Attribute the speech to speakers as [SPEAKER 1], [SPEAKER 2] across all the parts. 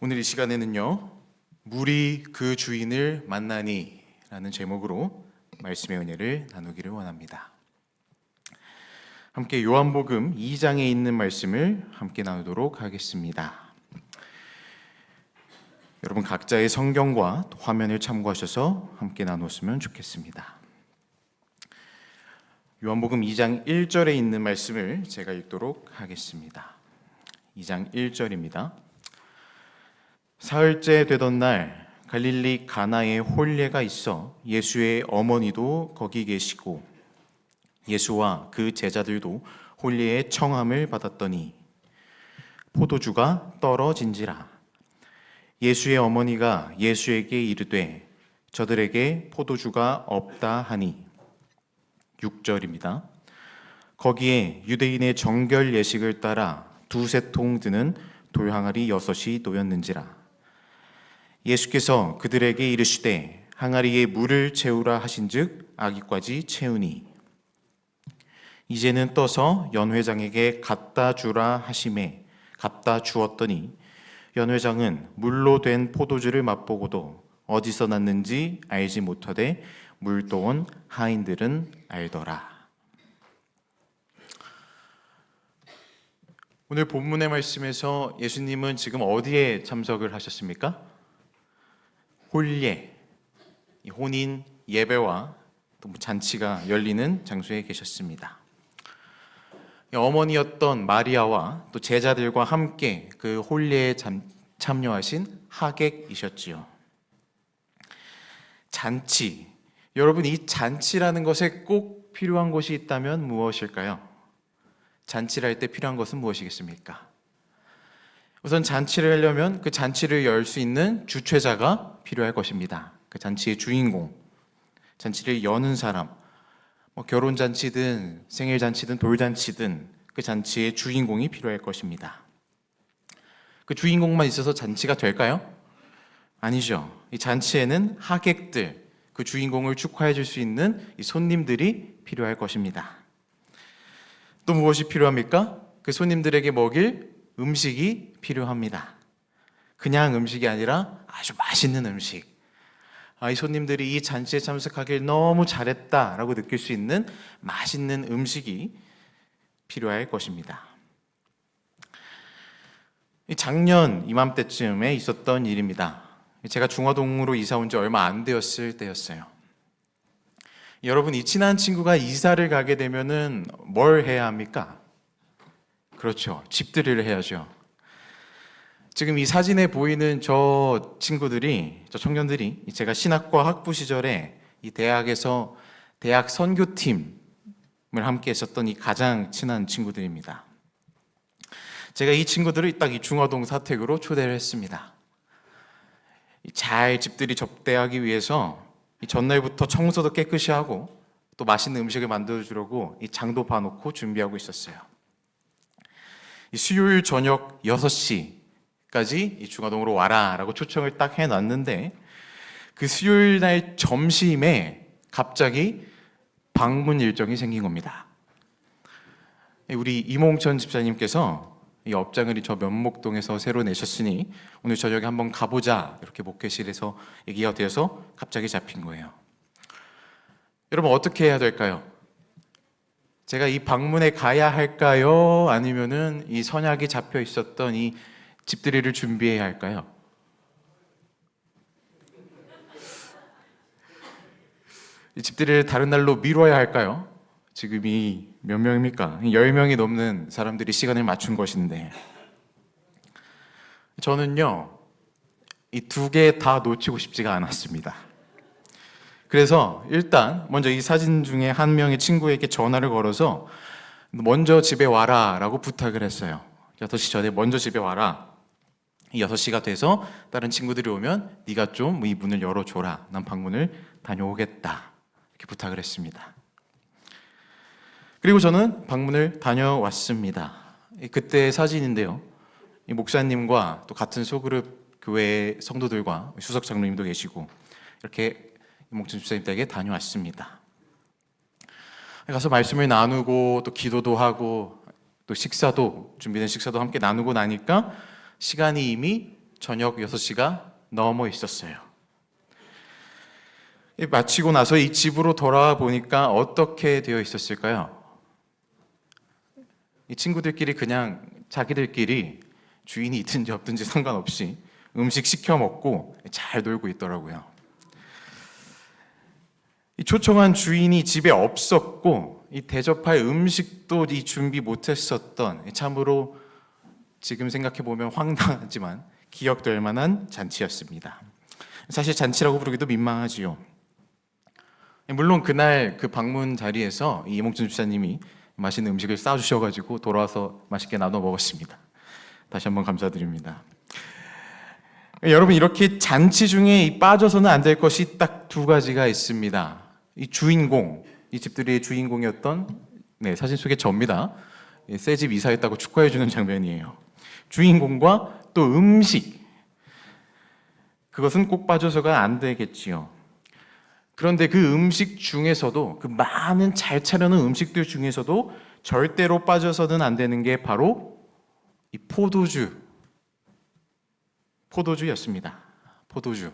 [SPEAKER 1] 오늘 이 시간에는요, 물이 그 주인을 만나니 라는 제목으로 말씀의 은혜를 나누기를 원합니다. 함께 요한복음 2장에 있는 말씀을 함께 나누도록 하겠습니다. 여러분 각자의 성경과 화면을 참고하셔서 함께 나눴으면 좋겠습니다. 요한복음 2장 1절에 있는 말씀을 제가 읽도록 하겠습니다. 2장 1절입니다. 사흘째 되던 날 갈릴리 가나에 혼례가 있어 예수의 어머니도 거기 계시고 예수와 그 제자들도 혼례의 청함을 받았더니 포도주가 떨어진지라. 예수의 어머니가 예수에게 이르되 저들에게 포도주가 없다 하니. 6절입니다. 거기에 유대인의 정결 예식을 따라 두세 통 드는 돌항아리 6이 놓였는지라. 예수께서 그들에게 이르시되 항아리에 물을 채우라 하신즉 아기까지 채우니 이제는 떠서 연회장에게 갖다 주라 하시매 갖다 주었더니 연회장은 물로 된 포도주를 맛보고도 어디서 났는지 알지 못하되 물도온 하인들은 알더라. 오늘 본문의 말씀에서 예수님은 지금 어디에 참석을 하셨습니까? 혼례, 혼인 예배와 또 잔치가 열리는 장소에 계셨습니다. 어머니였던 마리아와 또 제자들과 함께 그 혼례에 참여하신 하객이셨지요. 잔치, 여러분 이 잔치라는 것에 꼭 필요한 것이 있다면 무엇일까요? 잔치를 할 때 필요한 것은 무엇이겠습니까? 우선 잔치를 하려면 그 잔치를 열 수 있는 주최자가 필요할 것입니다. 그 잔치의 주인공, 잔치를 여는 사람, 결혼잔치든 생일잔치든 돌잔치든 그 잔치의 주인공이 필요할 것입니다. 그 주인공만 있어서 잔치가 될까요? 아니죠. 이 잔치에는 하객들, 그 주인공을 축하해 줄 수 있는 이 손님들이 필요할 것입니다. 또 무엇이 필요합니까? 그 손님들에게 먹일 음식이 필요합니다. 그냥 음식이 아니라 아주 맛있는 음식. 이 손님들이 이 잔치에 참석하길 너무 잘했다라고 느낄 수 있는 맛있는 음식이 필요할 것입니다. 작년 이맘때쯤에 있었던 일입니다. 제가 중화동으로 이사 온 지 얼마 안 되었을 때였어요. 여러분, 이 친한 친구가 이사를 가게 되면은 뭘 해야 합니까? 그렇죠. 집들이를 해야죠. 지금 이 사진에 보이는 저 청년들이 제가 신학과 학부 시절에 이 대학에서 대학 선교팀을 함께 했었던 이 가장 친한 친구들입니다. 제가 이 친구들을 딱 이 중화동 사택으로 초대를 했습니다. 잘 집들이 접대하기 위해서 이 전날부터 청소도 깨끗이 하고 또 맛있는 음식을 만들어주려고 이 장도 봐놓고 준비하고 있었어요. 이 수요일 저녁 6시까지 이 중화동으로 와라 라고 초청을 딱 해놨는데 그 수요일 날 점심에 갑자기 방문 일정이 생긴 겁니다. 우리 이몽천 집사님께서 이 업장을 저 면목동에서 새로 내셨으니 오늘 저녁에 한번 가보자 이렇게 목회실에서 얘기가 되어서 갑자기 잡힌 거예요. 여러분 어떻게 해야 될까요? 제가 이 방문에 가야 할까요? 아니면은 이 선약이 잡혀 있었던 이 집들이를 준비해야 할까요? 이 집들이를 다른 날로 미뤄야 할까요? 지금이 몇 명입니까? 10명이 넘는 사람들이 시간을 맞춘 것인데 저는요 이 두 개 다 놓치고 싶지가 않았습니다. 그래서 일단 먼저 이 사진 중에 한 명의 친구에게 전화를 걸어서 먼저 집에 와라 라고 부탁을 했어요. 6시 전에 먼저 집에 와라. 6시가 돼서 다른 친구들이 오면 네가 좀 이 문을 열어줘라. 난 방문을 다녀오겠다. 이렇게 부탁을 했습니다. 그리고 저는 방문을 다녀왔습니다. 그때 사진인데요. 이 목사님과 또 같은 소그룹 교회 성도들과 수석 장로님도 계시고 이렇게 목천 집사님 댁에 다녀왔습니다. 가서 말씀을 나누고 또 기도도 하고 또 식사도 준비된 식사도 함께 나누고 나니까 시간이 이미 저녁 6시가 넘어 있었어요. 마치고 나서 이 집으로 돌아와 보니까 어떻게 되어 있었을까요? 이 친구들끼리 그냥 자기들끼리 주인이 있든지 없든지 상관없이 음식 시켜 먹고 잘 놀고 있더라고요. 이 초청한 주인이 집에 없었고 이 대접할 음식도 이 준비 못했었던, 참으로 지금 생각해 보면 황당하지만 기억될 만한 잔치였습니다. 사실 잔치라고 부르기도 민망하지요. 물론 그날 그 방문 자리에서 이몽준 집사님이 맛있는 음식을 싸주셔가지고 돌아와서 맛있게 나눠 먹었습니다. 다시 한번 감사드립니다. 여러분, 이렇게 잔치 중에 빠져서는 안 될 것이 딱 두 가지가 있습니다. 이 주인공, 이 집들이의 주인공이었던, 사진 속의 저입니다. 새 집 이사했다고 축하해주는 장면이에요. 주인공과 또 음식, 그것은 꼭 빠져서가 안 되겠지요. 그런데 그 음식 중에서도, 그 많은 잘 차려놓은 음식들 중에서도 절대로 빠져서는 안 되는 게 바로 이 포도주였습니다. 포도주.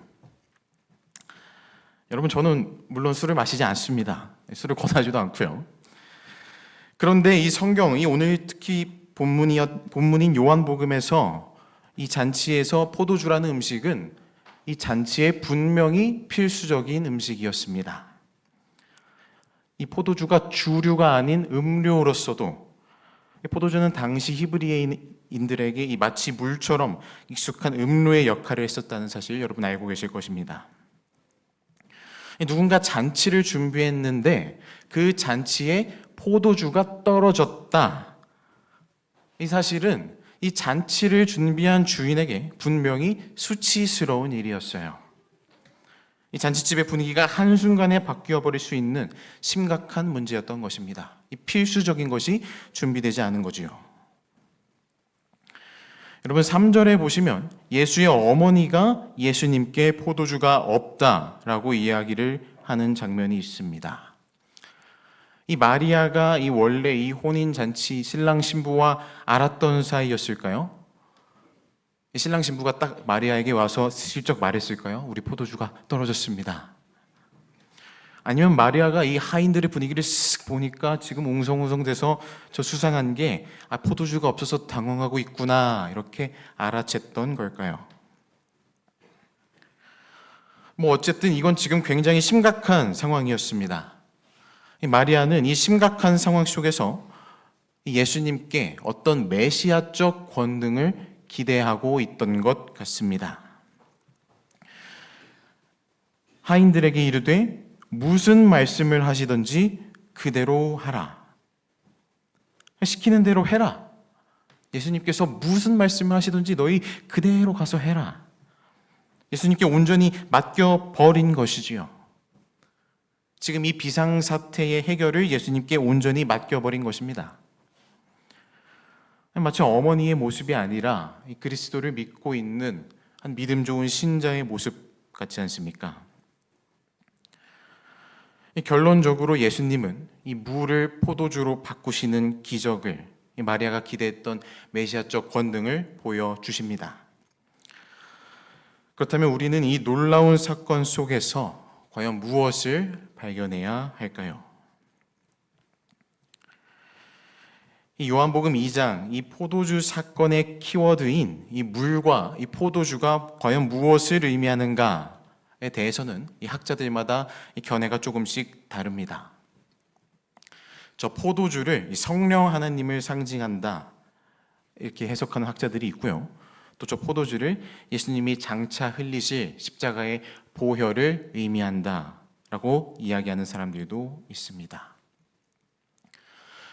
[SPEAKER 1] 여러분, 저는 물론 술을 마시지 않습니다. 술을 권하지도 않고요. 그런데 이 성경, 이 오늘 특히 본문인 요한복음에서 이 잔치에서 포도주라는 음식은 이 잔치에 분명히 필수적인 음식이었습니다. 이 포도주가 주류가 아닌 음료로서도, 포도주는 당시 히브리인들에게 이 마치 물처럼 익숙한 음료의 역할을 했었다는 사실 여러분 알고 계실 것입니다. 누군가 잔치를 준비했는데 그 잔치에 포도주가 떨어졌다. 이 사실은 이 잔치를 준비한 주인에게 분명히 수치스러운 일이었어요. 이 잔치집의 분위기가 한순간에 바뀌어 버릴 수 있는 심각한 문제였던 것입니다. 이 필수적인 것이 준비되지 않은 거지요. 여러분, 3절에 보시면 예수의 어머니가 예수님께 포도주가 없다라고 이야기를 하는 장면이 있습니다. 이 마리아가 원래 이 혼인잔치 신랑 신부와 알았던 사이였을까요? 신랑 신부가 딱 마리아에게 와서 슬쩍 말했을까요? 우리 포도주가 떨어졌습니다. 아니면 마리아가 이 하인들의 분위기를 쓱 보니까 지금 웅성웅성 돼서 저 수상한 게 포도주가 없어서 당황하고 있구나, 이렇게 알아챘던 걸까요? 어쨌든 이건 지금 굉장히 심각한 상황이었습니다. 마리아는 이 심각한 상황 속에서 예수님께 어떤 메시아적 권능을 기대하고 있던 것 같습니다. 하인들에게 이르되 무슨 말씀을 하시든지 그대로 하라. 시키는 대로 해라. 예수님께서 무슨 말씀을 하시든지 너희 그대로 가서 해라. 예수님께 온전히 맡겨버린 것이지요. 지금 이 비상사태의 해결을 예수님께 온전히 맡겨버린 것입니다. 마치 어머니의 모습이 아니라 이 그리스도를 믿고 있는 한 믿음 좋은 신자의 모습 같지 않습니까? 결론적으로 예수님은 이 물을 포도주로 바꾸시는 기적을, 마리아가 기대했던 메시아적 권능을 보여주십니다. 그렇다면 우리는 이 놀라운 사건 속에서 과연 무엇을 발견해야 할까요? 이 요한복음 2장, 이 포도주 사건의 키워드인 이 물과 이 포도주가 과연 무엇을 의미하는가에 대해서는 이 학자들마다 이 견해가 조금씩 다릅니다. 저 포도주를 성령 하나님을 상징한다, 이렇게 해석하는 학자들이 있고요. 또 저 포도주를 예수님이 장차 흘리실 십자가의 보혈을 의미한다라고 이야기하는 사람들도 있습니다.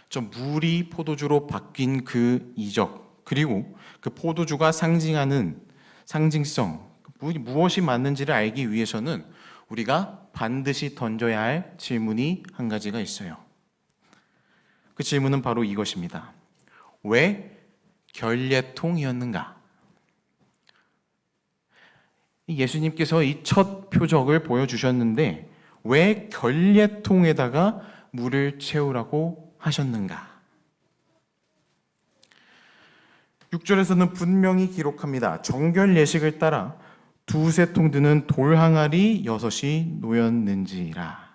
[SPEAKER 1] 저 물이 포도주로 바뀐 그 이적, 그리고 그 포도주가 상징하는 상징성, 무엇이 맞는지를 알기 위해서는 우리가 반드시 던져야 할 질문이 한 가지가 있어요. 그 질문은 바로 이것입니다. 왜 결례통이었는가? 예수님께서 이 첫 표적을 보여주셨는데 왜 결례통에다가 물을 채우라고 하셨는가? 6절에서는 분명히 기록합니다. 정결 예식을 따라 두세 통 드는 돌 항아리 6이 놓였는지라.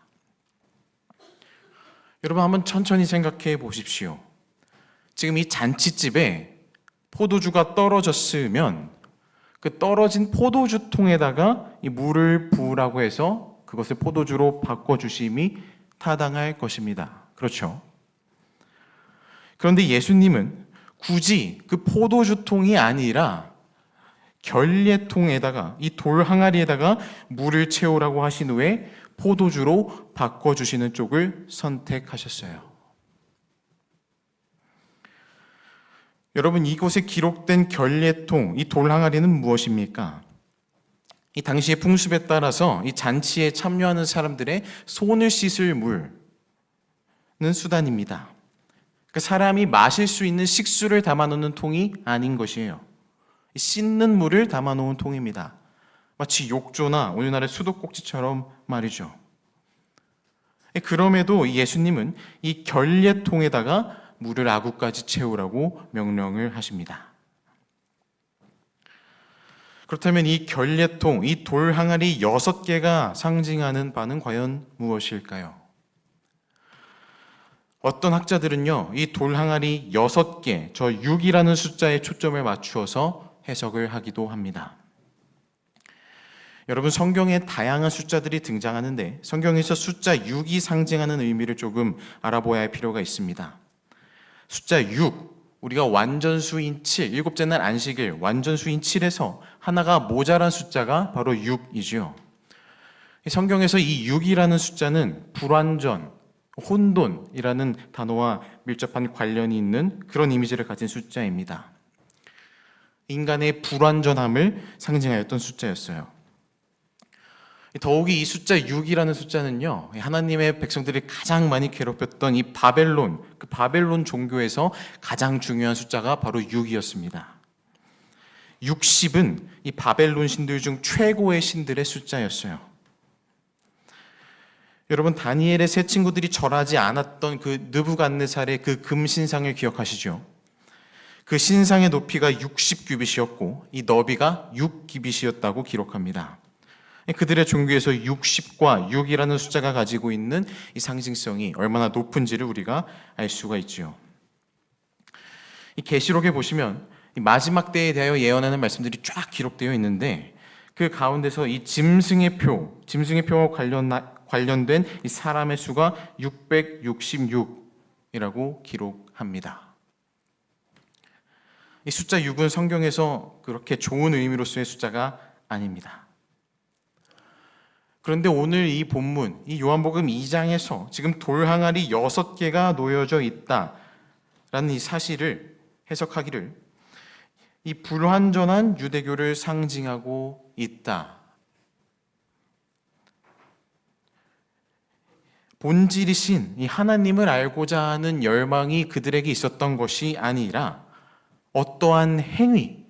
[SPEAKER 1] 여러분 한번 천천히 생각해 보십시오. 지금 이 잔치집에 포도주가 떨어졌으면 그 떨어진 포도주 통에다가 이 물을 부으라고 해서 그것을 포도주로 바꿔주심이 타당할 것입니다. 그렇죠? 그런데 예수님은 굳이 그 포도주 통이 아니라 결례통에다가 이 돌 항아리에다가 물을 채우라고 하신 후에 포도주로 바꿔주시는 쪽을 선택하셨어요. 여러분, 이곳에 기록된 결례통, 이 돌 항아리는 무엇입니까? 이 당시의 풍습에 따라서 이 잔치에 참여하는 사람들의 손을 씻을 물은 수단입니다. 그 사람이 마실 수 있는 식수를 담아놓는 통이 아닌 것이에요. 씻는 물을 담아놓은 통입니다. 마치 욕조나 오늘날의 수도꼭지처럼 말이죠. 그럼에도 예수님은 이 결례통에다가 물을 아구까지 채우라고 명령을 하십니다. 그렇다면 이 결례통, 이 돌 항아리 6개가 상징하는 바는 과연 무엇일까요? 어떤 학자들은요, 이 돌 항아리 6개, 저 6이라는 숫자에 초점을 맞추어서 해석을 하기도 합니다. 여러분, 성경에 다양한 숫자들이 등장하는데 성경에서 숫자 6이 상징하는 의미를 조금 알아보아야 할 필요가 있습니다. 숫자 6, 우리가 완전수인 7, 7째 날 안식일 완전수인 7에서 하나가 모자란 숫자가 바로 6이지요. 성경에서 이 6이라는 숫자는 불완전, 혼돈이라는 단어와 밀접한 관련이 있는 그런 이미지를 가진 숫자입니다. 인간의 불완전함을 상징하였던 숫자였어요. 더욱이 이 숫자 6이라는 숫자는요, 하나님의 백성들이 가장 많이 괴롭혔던 이 바벨론, 그 바벨론 종교에서 가장 중요한 숫자가 바로 6이었습니다. 60은 이 바벨론 신들 중 최고의 신들의 숫자였어요. 여러분, 다니엘의 세 친구들이 절하지 않았던 그 느부갓네살의 그 금신상을 기억하시죠? 그 신상의 높이가 60규빗이었고 이 너비가 6규빗이었다고 기록합니다. 그들의 종교에서 60과 6이라는 숫자가 가지고 있는 이 상징성이 얼마나 높은지를 우리가 알 수가 있죠. 이 계시록에 보시면 이 마지막 때에 대하여 예언하는 말씀들이 쫙 기록되어 있는데 그 가운데서 이 짐승의 표와 관련된 이 사람의 수가 666이라고 기록합니다. 이 숫자 6은 성경에서 그렇게 좋은 의미로서의 숫자가 아닙니다. 그런데 오늘 이 본문, 이 요한복음 2장에서 지금 돌 항아리 6개가 놓여져 있다라는 이 사실을 해석하기를 이 불완전한 유대교를 상징하고 있다. 본질이신 이 하나님을 알고자 하는 열망이 그들에게 있었던 것이 아니라 어떠한 행위,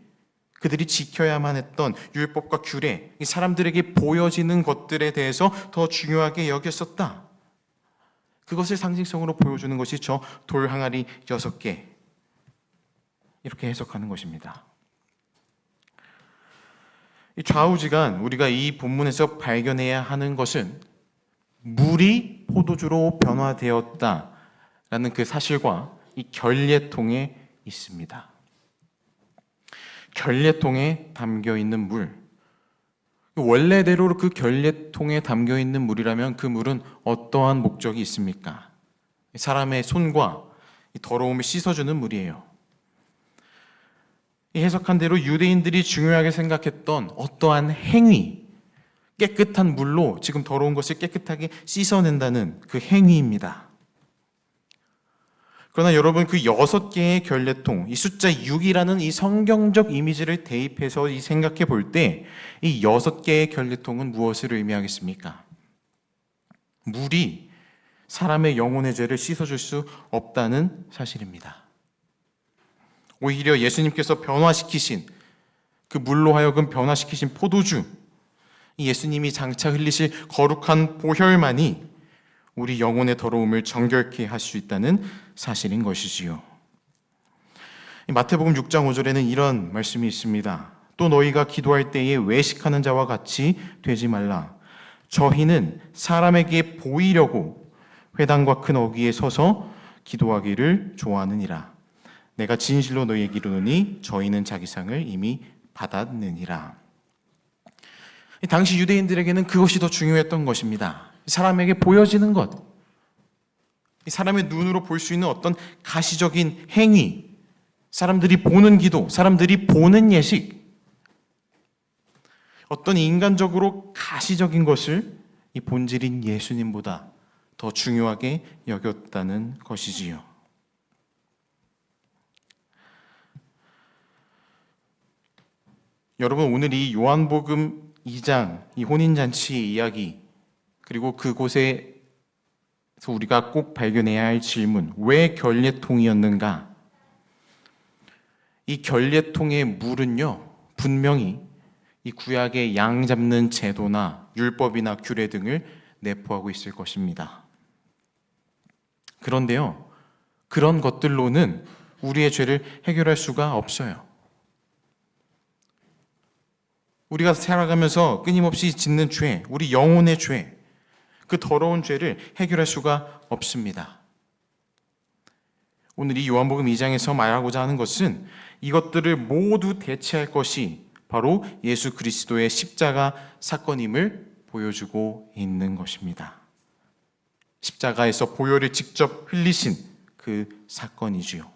[SPEAKER 1] 그들이 지켜야만 했던 율법과 규례, 이 사람들에게 보여지는 것들에 대해서 더 중요하게 여겼었다. 그것을 상징성으로 보여주는 것이 저 돌 항아리 6개, 이렇게 해석하는 것입니다. 이 좌우지간 우리가 이 본문에서 발견해야 하는 것은 물이 포도주로 변화되었다라는 그 사실과 이 결례통에 있습니다. 결례통에 담겨 있는 물, 원래대로 그 결례통에 담겨 있는 물이라면 그 물은 어떠한 목적이 있습니까? 사람의 손과 더러움을 씻어주는 물이에요. 이 해석한 대로 유대인들이 중요하게 생각했던 어떠한 행위, 깨끗한 물로 지금 더러운 것을 깨끗하게 씻어낸다는 그 행위입니다. 그러나 여러분, 그 6개의 결례통, 이 숫자 6이라는 이 성경적 이미지를 대입해서 이 생각해 볼 때 이 6개의 결례통은 무엇을 의미하겠습니까? 물이 사람의 영혼의 죄를 씻어줄 수 없다는 사실입니다. 오히려 예수님께서 변화시키신, 그 물로 하여금 변화시키신 포도주, 이 예수님이 장차 흘리실 거룩한 보혈만이 우리 영혼의 더러움을 정결케 할 수 있다는 사실인 것이지요. 마태복음 6장 5절에는 이런 말씀이 있습니다. 또 너희가 기도할 때에 외식하는 자와 같이 되지 말라. 저희는 사람에게 보이려고 회당과 큰 어귀에 서서 기도하기를 좋아하느니라. 내가 진실로 너희에게 이르노니 저희는 자기 상을 이미 받았느니라. 당시 유대인들에게는 그것이 더 중요했던 것입니다. 사람에게 보여지는 것, 사람의 눈으로 볼 수 있는 어떤 가시적인 행위, 사람들이 보는 기도, 사람들이 보는 예식, 어떤 인간적으로 가시적인 것을 이 본질인 예수님보다 더 중요하게 여겼다는 것이지요. 여러분, 오늘 이 요한복음 2장, 이 혼인잔치의 이야기, 그리고 그곳에서 우리가 꼭 발견해야 할 질문, 왜 결례통이었는가? 이 결례통의 물은요, 분명히 이 구약의 양 잡는 제도나 율법이나 규례 등을 내포하고 있을 것입니다. 그런데요, 그런 것들로는 우리의 죄를 해결할 수가 없어요. 우리가 살아가면서 끊임없이 짓는 죄, 우리 영혼의 죄, 그 더러운 죄를 해결할 수가 없습니다. 오늘 이 요한복음 2장에서 말하고자 하는 것은 이것들을 모두 대체할 것이 바로 예수 그리스도의 십자가 사건임을 보여주고 있는 것입니다. 십자가에서 보혈을 직접 흘리신 그 사건이지요.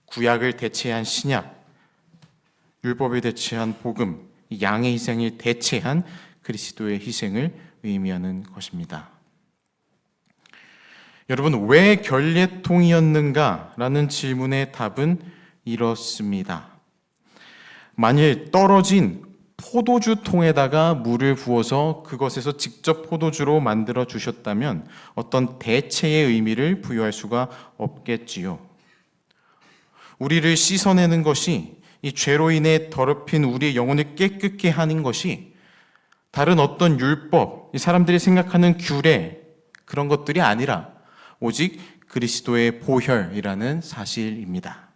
[SPEAKER 1] 구약을 대체한 신약, 율법을 대체한 복음, 양의 희생을 대체한 그리스도의 희생을 의미하는 것입니다. 여러분, 왜 결례통이었는가라는 질문의 답은 이렇습니다. 만일 떨어진 포도주 통에다가 물을 부어서 그것에서 직접 포도주로 만들어 주셨다면 어떤 대체의 의미를 부여할 수가 없겠지요. 우리를 씻어내는 것이, 이 죄로 인해 더럽힌 우리의 영혼을 깨끗게 하는 것이 다른 어떤 율법, 사람들이 생각하는 규례, 그런 것들이 아니라 오직 그리스도의 보혈이라는 사실입니다.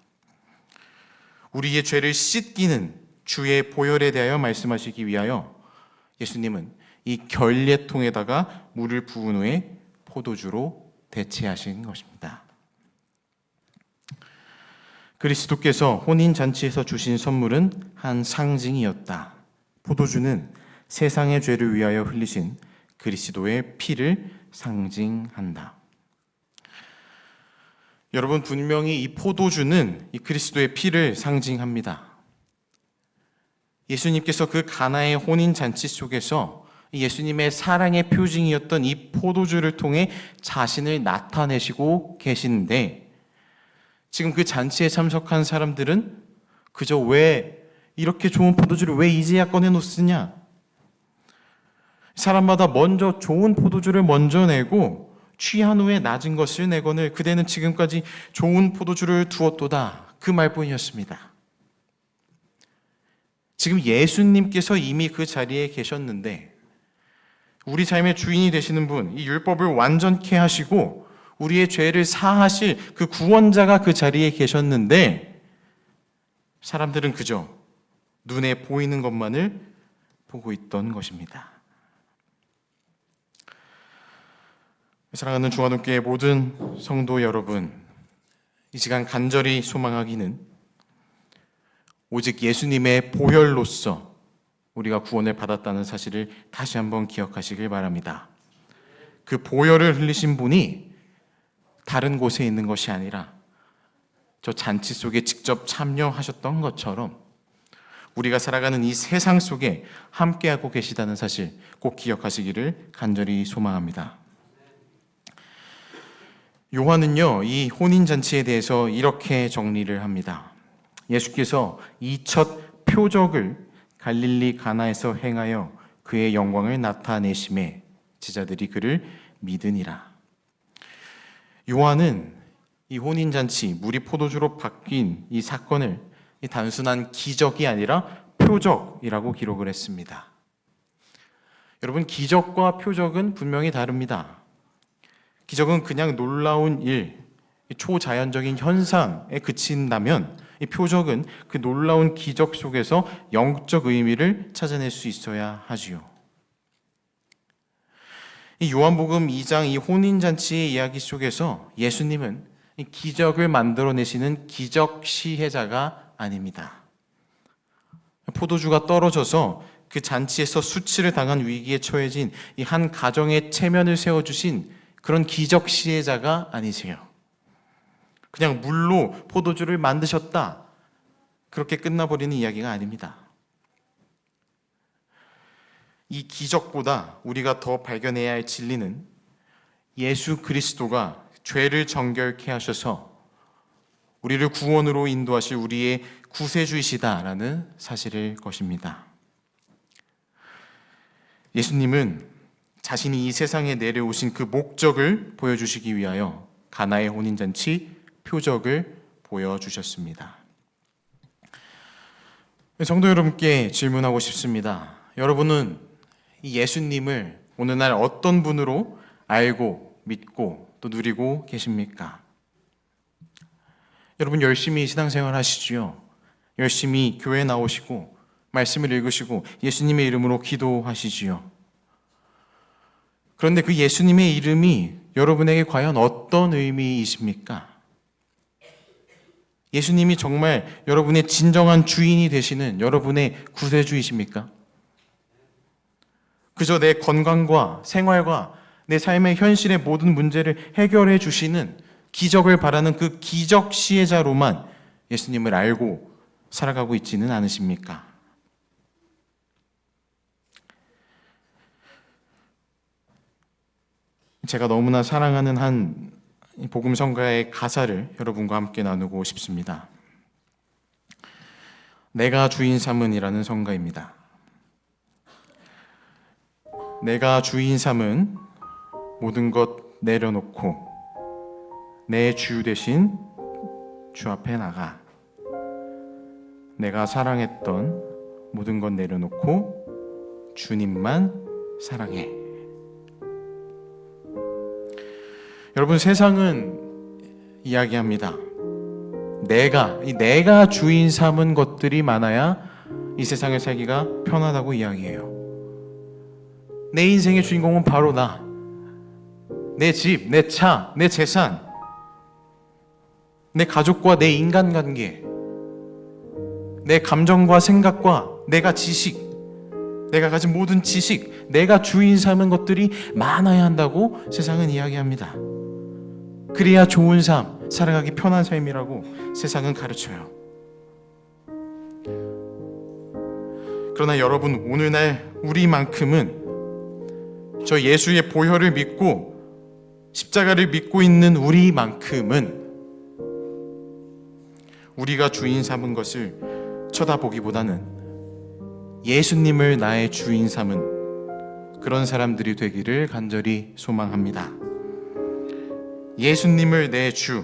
[SPEAKER 1] 우리의 죄를 씻기는 주의 보혈에 대하여 말씀하시기 위하여 예수님은 이 결례통에다가 물을 부은 후에 포도주로 대체하신 것입니다. 그리스도께서 혼인잔치에서 주신 선물은 한 상징이었다. 포도주는 세상의 죄를 위하여 흘리신 그리스도의 피를 상징한다. 여러분, 분명히 이 포도주는 이 그리스도의 피를 상징합니다. 예수님께서 그 가나의 혼인잔치 속에서 예수님의 사랑의 표징이었던 이 포도주를 통해 자신을 나타내시고 계신데, 지금 그 잔치에 참석한 사람들은 그저 왜 이렇게 좋은 포도주를 왜 이제야 꺼내놓으냐? 사람마다 먼저 좋은 포도주를 먼저 내고 취한 후에 낮은 것을 내거늘 그대는 지금까지 좋은 포도주를 두었도다. 그 말뿐이었습니다. 지금 예수님께서 이미 그 자리에 계셨는데 우리 삶의 주인이 되시는 분, 이 율법을 완전케 하시고 우리의 죄를 사하실 그 구원자가 그 자리에 계셨는데 사람들은 그저 눈에 보이는 것만을 보고 있던 것입니다. 사랑하는 중화동교회 모든 성도 여러분, 이 시간 간절히 소망하기는 오직 예수님의 보혈로서 우리가 구원을 받았다는 사실을 다시 한번 기억하시길 바랍니다. 그 보혈을 흘리신 분이 다른 곳에 있는 것이 아니라 저 잔치 속에 직접 참여하셨던 것처럼 우리가 살아가는 이 세상 속에 함께하고 계시다는 사실 꼭 기억하시기를 간절히 소망합니다. 요한은요, 이 혼인잔치에 대해서 이렇게 정리를 합니다. 예수께서 이 첫 표적을 갈릴리 가나에서 행하여 그의 영광을 나타내심에 제자들이 그를 믿으니라. 요한은 이 혼인잔치, 물이 포도주로 바뀐 이 사건을 이 단순한 기적이 아니라 표적이라고 기록을 했습니다. 여러분, 기적과 표적은 분명히 다릅니다. 기적은 그냥 놀라운 일, 초자연적인 현상에 그친다면 이 표적은 그 놀라운 기적 속에서 영적 의미를 찾아낼 수 있어야 하지요. 이 요한복음 2장 이 혼인잔치의 이야기 속에서 예수님은 이 기적을 만들어내시는 기적 시혜자가 아닙니다. 포도주가 떨어져서 그 잔치에서 수치를 당한 위기에 처해진 이 한 가정의 체면을 세워주신 그런 기적 시혜자가 아니세요. 그냥 물로 포도주를 만드셨다, 그렇게 끝나버리는 이야기가 아닙니다. 이 기적보다 우리가 더 발견해야 할 진리는 예수 그리스도가 죄를 정결케 하셔서 우리를 구원으로 인도하실 우리의 구세주이시다라는 사실일 것입니다. 예수님은 자신이 이 세상에 내려오신 그 목적을 보여주시기 위하여 가나의 혼인잔치 표적을 보여주셨습니다. 성도 여러분께 질문하고 싶습니다. 여러분은 이 예수님을 오늘날 어떤 분으로 알고 믿고 또 누리고 계십니까? 여러분 열심히 신앙생활 하시지요. 열심히 교회 나오시고 말씀을 읽으시고 예수님의 이름으로 기도하시지요. 그런데 그 예수님의 이름이 여러분에게 과연 어떤 의미이십니까? 예수님이 정말 여러분의 진정한 주인이 되시는 여러분의 구세주이십니까? 그저 내 건강과 생활과 내 삶의 현실의 모든 문제를 해결해 주시는 기적을 바라는 그 기적 시혜자로만 예수님을 알고 살아가고 있지는 않으십니까? 제가 너무나 사랑하는 한 복음 성가의 가사를 여러분과 함께 나누고 싶습니다. 내가 주인 삼은이라는 성가입니다. 내가 주인 삼은 모든 것 내려놓고 내 주 대신 주 앞에 나가. 내가 사랑했던 모든 것 내려놓고 주님만 사랑해. 여러분, 세상은 이야기합니다. 내가 주인 삼은 것들이 많아야 이 세상을 살기가 편하다고 이야기해요. 내 인생의 주인공은 바로 나. 내 집, 내 차, 내 재산, 내 가족과 내 인간관계, 내 감정과 생각과 내가 지식, 내가 가진 모든 지식, 내가 주인 삼은 것들이 많아야 한다고 세상은 이야기합니다. 그래야 좋은 삶, 살아가기 편한 삶이라고 세상은 가르쳐요. 그러나 여러분, 오늘날 우리만큼은 저 예수의 보혈을 믿고 십자가를 믿고 있는 우리만큼은 우리가 주인 삼은 것을 쳐다보기보다는 예수님을 나의 주인 삼은 그런 사람들이 되기를 간절히 소망합니다. 예수님을 내 주,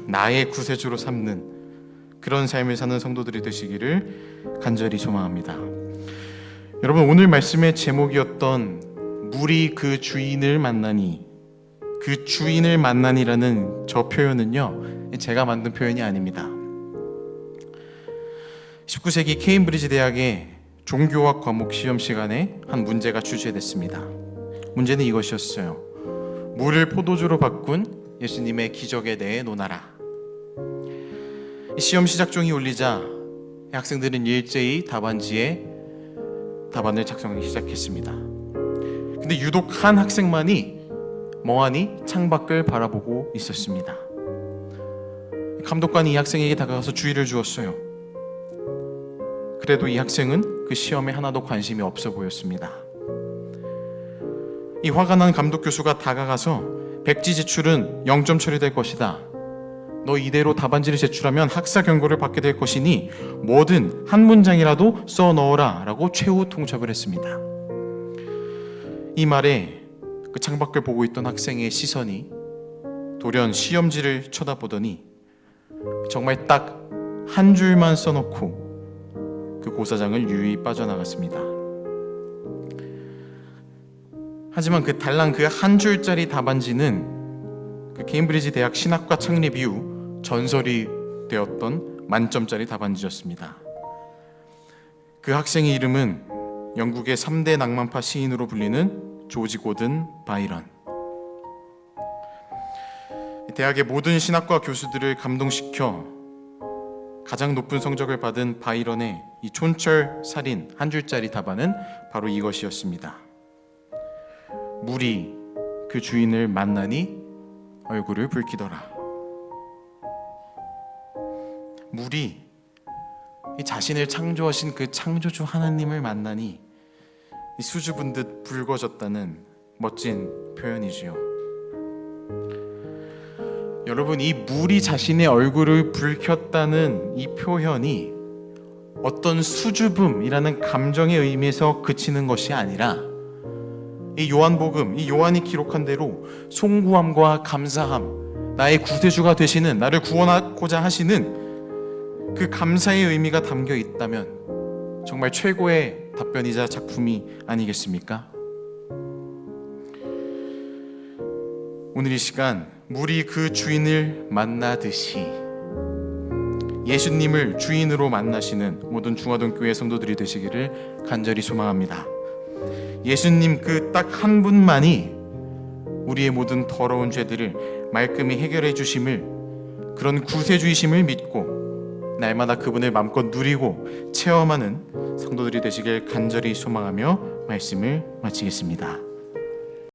[SPEAKER 1] 나의 구세주로 삼는 그런 삶을 사는 성도들이 되시기를 간절히 소망합니다. 여러분, 오늘 말씀의 제목이었던 물이 그 주인을 만나니, 그 주인을 만나니라는 저 표현은요, 제가 만든 표현이 아닙니다. 19세기 케임브리지 대학의 종교학 과목 시험 시간에 한 문제가 출제됐습니다. 문제는 이것이었어요. 물을 포도주로 바꾼 예수님의 기적에 대해 논하라. 시험 시작종이 울리자 학생들은 일제히 답안지에 답안을 작성하기 시작했습니다. 근데 유독 한 학생만이 멍하니 창밖을 바라보고 있었습니다. 감독관이 이 학생에게 다가가서 주의를 주었어요. 그래도 이 학생은 그 시험에 하나도 관심이 없어 보였습니다. 이 화가 난 감독 교수가 다가가서 백지 제출은 0점 처리될 것이다. 너 이대로 답안지를 제출하면 학사 경고를 받게 될 것이니 뭐든 한 문장이라도 써 넣어라 라고 최후 통첩을 했습니다. 이 말에 그 창밖을 보고 있던 학생의 시선이 돌연 시험지를 쳐다보더니 정말 딱 한 줄만 써놓고 그 고사장을 유유히 빠져나갔습니다. 하지만 그 달랑 그 한 줄짜리 답안지는 그 케임브리지 대학 신학과 창립 이후 전설이 되었던 만점짜리 답안지였습니다. 그 학생의 이름은 영국의 3대 낭만파 시인으로 불리는 조지 고든 바이런. 대학의 모든 신학과 교수들을 감동시켜 가장 높은 성적을 받은 바이런의 이 촌철 살인 한 줄짜리 답안은 바로 이것이었습니다. 물이 그 주인을 만나니 얼굴을 붉히더라. 물이 이 자신을 창조하신 그 창조주 하나님을 만나니 이 수줍은 듯 붉어졌다는 멋진 표현이지요. 여러분, 이 물이 자신의 얼굴을 붉혔다는 이 표현이 어떤 수줍음이라는 감정의 의미에서 그치는 것이 아니라 이 요한복음, 이 요한이 기록한 대로 송구함과 감사함, 나의 구세주가 되시는, 나를 구원하고자 하시는 그 감사의 의미가 담겨 있다면 정말 최고의 답변이자 작품이 아니겠습니까? 오늘 이 시간 물이 그 주인을 만나듯이 예수님을 주인으로 만나시는 모든 중화동교회 성도들이 되시기를 간절히 소망합니다. 예수님 그 딱 한 분만이 우리의 모든 더러운 죄들을 말끔히 해결해 주심을, 그런 구세주이심을 믿고 날마다 그분을 마음껏 누리고 체험하는 성도들이 되시길 간절히 소망하며 말씀을 마치겠습니다.